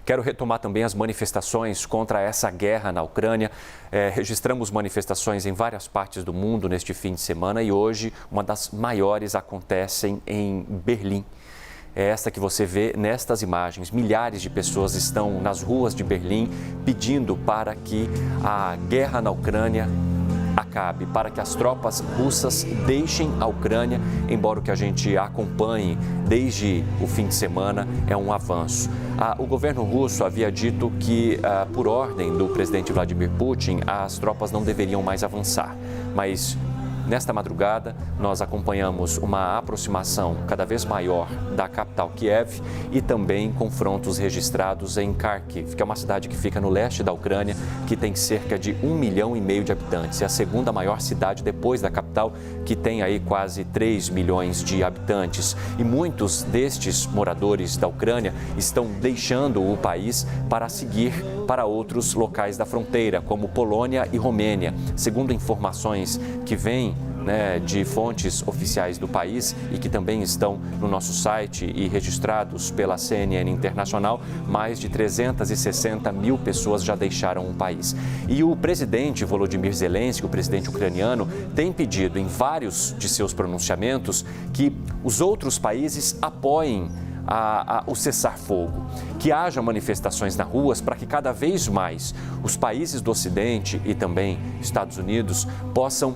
Quero retomar também as manifestações contra essa guerra na Ucrânia. Registramos manifestações em várias partes do mundo neste fim de semana e hoje uma das maiores acontecem em Berlim. É esta que você vê nestas imagens. Milhares de pessoas estão nas ruas de Berlim pedindo para que a guerra na Ucrânia acabe, para que as tropas russas deixem a Ucrânia, embora o que a gente acompanhe desde o fim de semana é um avanço. O governo russo havia dito que, por ordem do presidente Vladimir Putin, as tropas não deveriam mais avançar, mas nesta madrugada, nós acompanhamos uma aproximação cada vez maior da capital Kiev e também confrontos registrados em Kharkiv, que é uma cidade que fica no leste da Ucrânia, que tem cerca de 1,5 milhão de habitantes. É a segunda maior cidade depois da capital, que tem aí quase 3 milhões de habitantes. E muitos destes moradores da Ucrânia estão deixando o país para seguir para outros locais da fronteira, como Polônia e Romênia. Segundo informações que vêm de fontes oficiais do país e que também estão no nosso site e registrados pela CNN Internacional, mais de 360 mil pessoas já deixaram o país. E o presidente Volodymyr Zelensky, o presidente ucraniano, tem pedido em vários de seus pronunciamentos que os outros países apoiem o cessar-fogo, que haja manifestações nas ruas para que cada vez mais os países do Ocidente e também Estados Unidos possam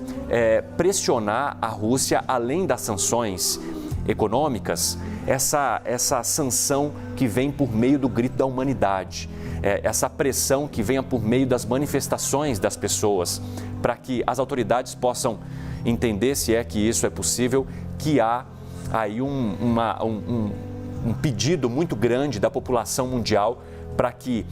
pressionar a Rússia, além das sanções econômicas, essa sanção que vem por meio do grito da humanidade, essa pressão que venha por meio das manifestações das pessoas, para que as autoridades possam entender, se é que isso é possível, que há aí um pedido muito grande da população mundial para que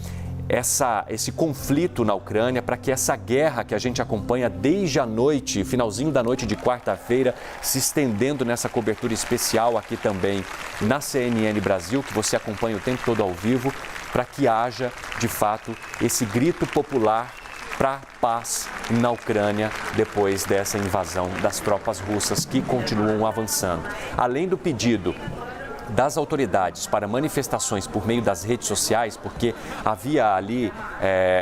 esse conflito na Ucrânia, para que essa guerra que a gente acompanha desde a noite, finalzinho da noite de quarta-feira, se estendendo nessa cobertura especial aqui também na CNN Brasil, que você acompanha o tempo todo ao vivo, para que haja, de fato, esse grito popular para paz na Ucrânia depois dessa invasão das tropas russas que continuam avançando. Além do pedido das autoridades para manifestações por meio das redes sociais, porque havia ali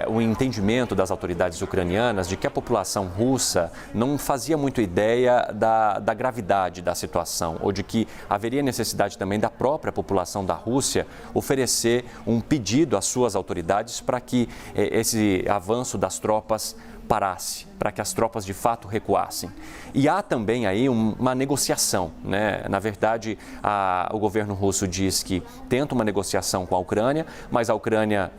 um entendimento das autoridades ucranianas de que a população russa não fazia muito ideia da gravidade da situação, ou de que haveria necessidade também da própria população da Rússia oferecer um pedido às suas autoridades para que esse avanço das tropas parasse, para que as tropas de fato recuassem. E há também aí uma negociação, né? Na verdade, o governo russo diz que tenta uma negociação com a Ucrânia, mas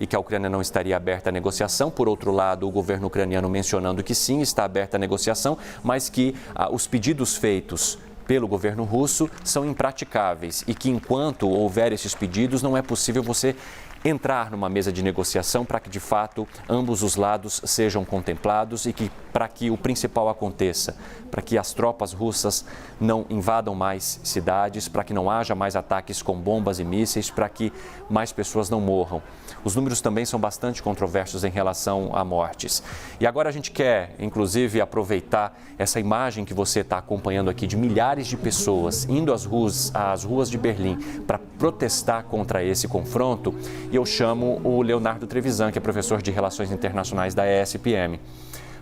que a Ucrânia não estaria aberta à negociação. Por outro lado, o governo ucraniano mencionando que sim, está aberta à negociação, mas que os pedidos feitos pelo governo russo são impraticáveis e que enquanto houver esses pedidos não é possível você entrar numa mesa de negociação para que, de fato, ambos os lados sejam contemplados e que, para que o principal aconteça, para que as tropas russas não invadam mais cidades, para que não haja mais ataques com bombas e mísseis, para que mais pessoas não morram. Os números também são bastante controversos em relação a mortes. E agora a gente quer, inclusive, aproveitar essa imagem que você está acompanhando aqui de milhares de pessoas indo às ruas de Berlim para protestar contra esse confronto. E eu chamo o Leonardo Trevisan, que é professor de Relações Internacionais da ESPM.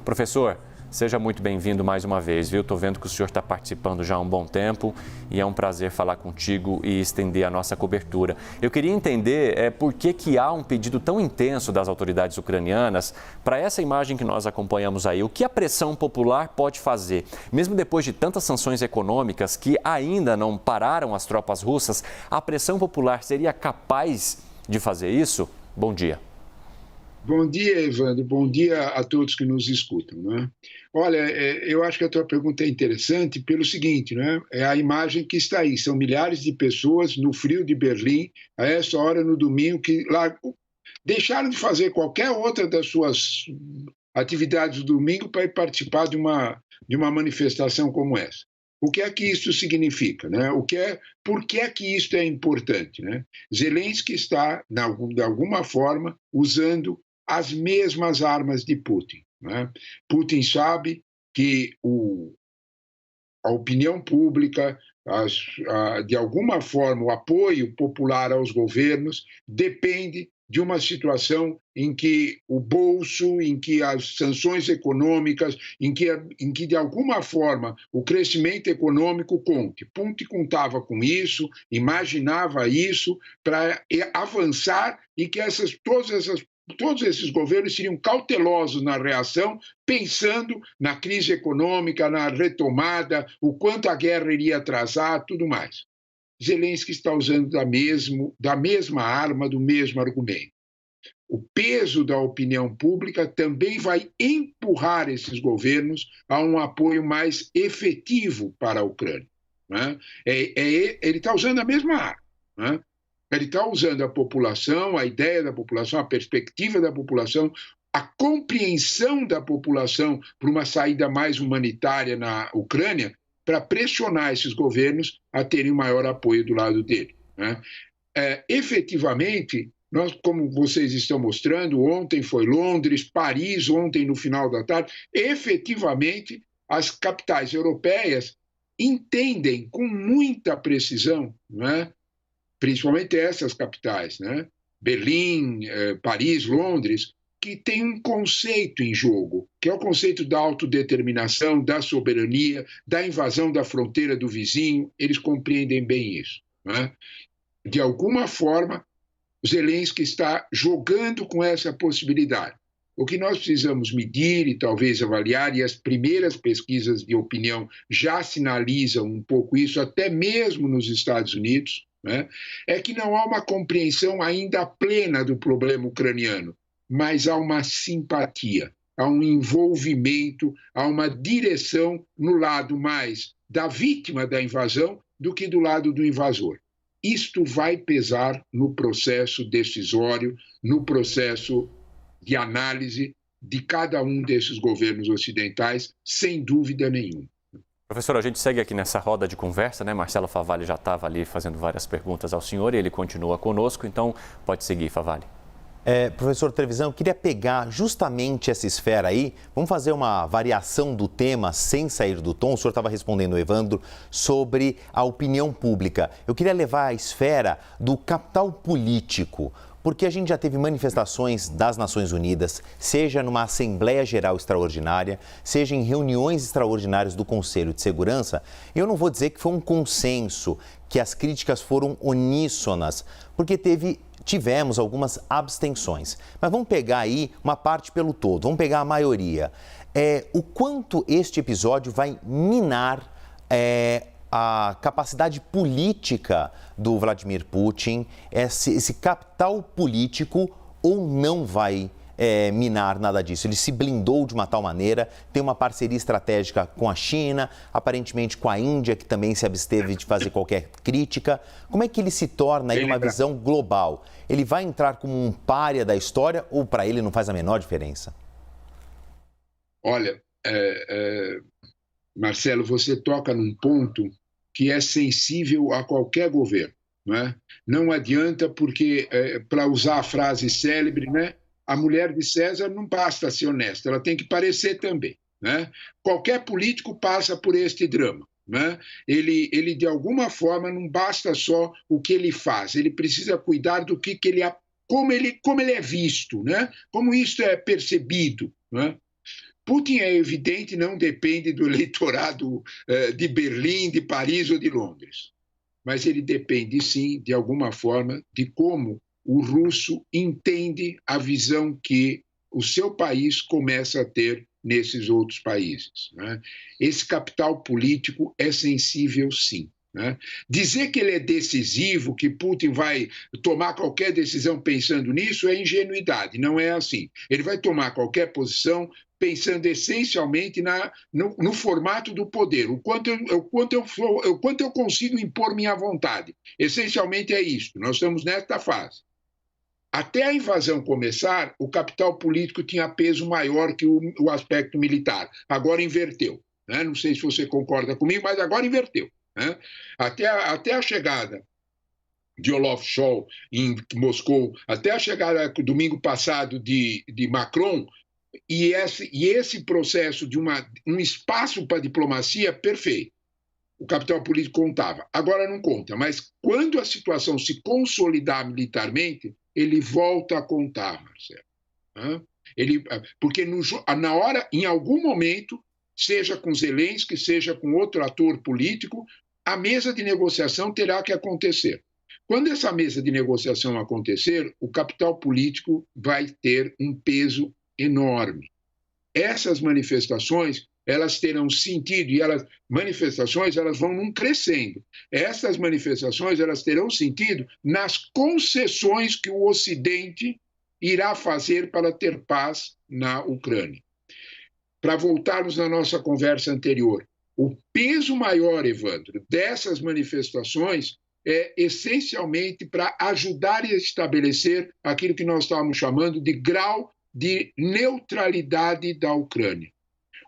Professor, seja muito bem-vindo mais uma vez, viu? Estou vendo que o senhor está participando já há um bom tempo e é um prazer falar contigo e estender a nossa cobertura. Eu queria entender por que há um pedido tão intenso das autoridades ucranianas para essa imagem que nós acompanhamos aí. O que a pressão popular pode fazer? Mesmo depois de tantas sanções econômicas que ainda não pararam as tropas russas, a pressão popular seria capaz de fazer isso? Bom dia. Bom dia, Evandro. Bom dia a todos que nos escutam. Né? Olha, eu acho que a tua pergunta é interessante pelo seguinte, né? É a imagem que está aí. São milhares de pessoas no frio de Berlim, a essa hora no domingo, que lá deixaram de fazer qualquer outra das suas atividades do domingo para ir participar de uma manifestação como essa. O que é que isso significa? Né? Por que é que isso é importante? Né? Zelensky está, de alguma forma, usando as mesmas armas de Putin. Né? Putin sabe que a opinião pública, de alguma forma, o apoio popular aos governos depende de uma situação em que o bolso, em que as sanções econômicas, em que de alguma forma o crescimento econômico conte. Putin contava com isso, imaginava isso para avançar e que todos esses governos seriam cautelosos na reação, pensando na crise econômica, na retomada, o quanto a guerra iria atrasar, tudo mais. Zelensky está usando da mesma arma, do mesmo argumento. O peso da opinião pública também vai empurrar esses governos a um apoio mais efetivo para a Ucrânia. Né? Ele está usando a mesma arma. Né? Ele está usando a população, a ideia da população, a perspectiva da população, a compreensão da população para uma saída mais humanitária na Ucrânia, para pressionar esses governos a terem maior apoio do lado dele. Né? Efetivamente, nós, como vocês estão mostrando, ontem foi Londres, Paris, ontem no final da tarde, efetivamente as capitais europeias entendem com muita precisão, né? Principalmente essas capitais, né? Berlim, Paris, Londres, que tem um conceito em jogo, que é o conceito da autodeterminação, da soberania, da invasão da fronteira do vizinho. Eles compreendem bem isso. Né? De alguma forma, Zelensky está jogando com essa possibilidade. O que nós precisamos medir e talvez avaliar, e as primeiras pesquisas de opinião já sinalizam um pouco isso, até mesmo nos Estados Unidos, né? É que não há uma compreensão ainda plena do problema ucraniano, mas há uma simpatia, há um envolvimento, há uma direção no lado mais da vítima da invasão do que do lado do invasor. Isto vai pesar no processo decisório, no processo de análise de cada um desses governos ocidentais, sem dúvida nenhuma. Professor, a gente segue aqui nessa roda de conversa, né? Marcelo Favalli já estava ali fazendo várias perguntas ao senhor e ele continua conosco, então pode seguir, Favalli. Professor Trevisan, eu queria pegar justamente essa esfera aí, vamos fazer uma variação do tema sem sair do tom. O senhor estava respondendo o Evandro sobre a opinião pública. Eu queria levar a esfera do capital político, porque a gente já teve manifestações das Nações Unidas, seja numa Assembleia Geral Extraordinária, seja em reuniões extraordinárias do Conselho de Segurança. Eu não vou dizer que foi um consenso, que as críticas foram uníssonas, porque tivemos algumas abstenções. Mas vamos pegar aí uma parte pelo todo, vamos pegar a maioria. O quanto este episódio vai minar a capacidade política do Vladimir Putin, esse capital político, ou não vai minar nada disso? Ele se blindou de uma tal maneira, tem uma parceria estratégica com a China, aparentemente com a Índia, que também se absteve de fazer qualquer crítica. Como é que ele se torna aí uma visão global? Ele vai entrar como um pária da história ou para ele não faz a menor diferença? Olha, Marcelo, você toca num ponto que é sensível a qualquer governo. Não é? Não adianta, porque, para usar a frase célebre, né, a mulher de César não basta ser honesta, ela tem que parecer também. Né? Qualquer político passa por este drama. Né? Ele, de alguma forma, não basta só o que ele faz, ele precisa cuidar do que ele, como ele é visto, né? Como isso é percebido. Né? Putin, é evidente, não depende do eleitorado de Berlim, de Paris ou de Londres. Mas ele depende, sim, de alguma forma, de como o russo entende a visão que o seu país começa a ter nesses outros países. Né? Esse capital político é sensível, sim. Né? Dizer que ele é decisivo, que Putin vai tomar qualquer decisão pensando nisso, é ingenuidade, não é assim. Ele vai tomar qualquer posição pensando essencialmente no formato do poder, o quanto eu consigo impor minha vontade. Essencialmente é isso, nós estamos nesta fase. Até a invasão começar, o capital político tinha peso maior que o aspecto militar. Agora inverteu. Né? Não sei se você concorda comigo, mas agora inverteu. Né? Até a chegada de Olaf Scholz em Moscou, até a chegada domingo passado de Macron, e esse processo de um espaço para a diplomacia perfeito. O capital político contava. Agora não conta, mas quando a situação se consolidar militarmente, ele volta a contar, Marcelo. Porque na hora, em algum momento, seja com Zelensky, seja com outro ator político, a mesa de negociação terá que acontecer. Quando essa mesa de negociação acontecer, o capital político vai ter um peso enorme. Essas manifestações, elas terão sentido, e manifestações elas vão num crescendo. Essas manifestações elas terão sentido nas concessões que o Ocidente irá fazer para ter paz na Ucrânia. Para voltarmos na nossa conversa anterior, o peso maior, Evandro, dessas manifestações é essencialmente para ajudar a estabelecer aquilo que nós estávamos chamando de grau de neutralidade da Ucrânia.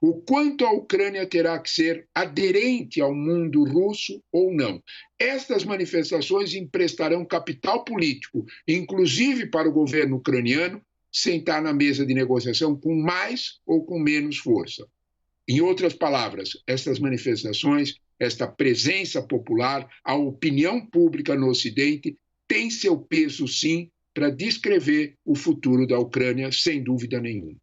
O quanto a Ucrânia terá que ser aderente ao mundo russo ou não. Estas manifestações emprestarão capital político, inclusive para o governo ucraniano, sentar na mesa de negociação com mais ou com menos força. Em outras palavras, estas manifestações, esta presença popular, a opinião pública no Ocidente tem seu peso, sim, para descrever o futuro da Ucrânia, sem dúvida nenhuma.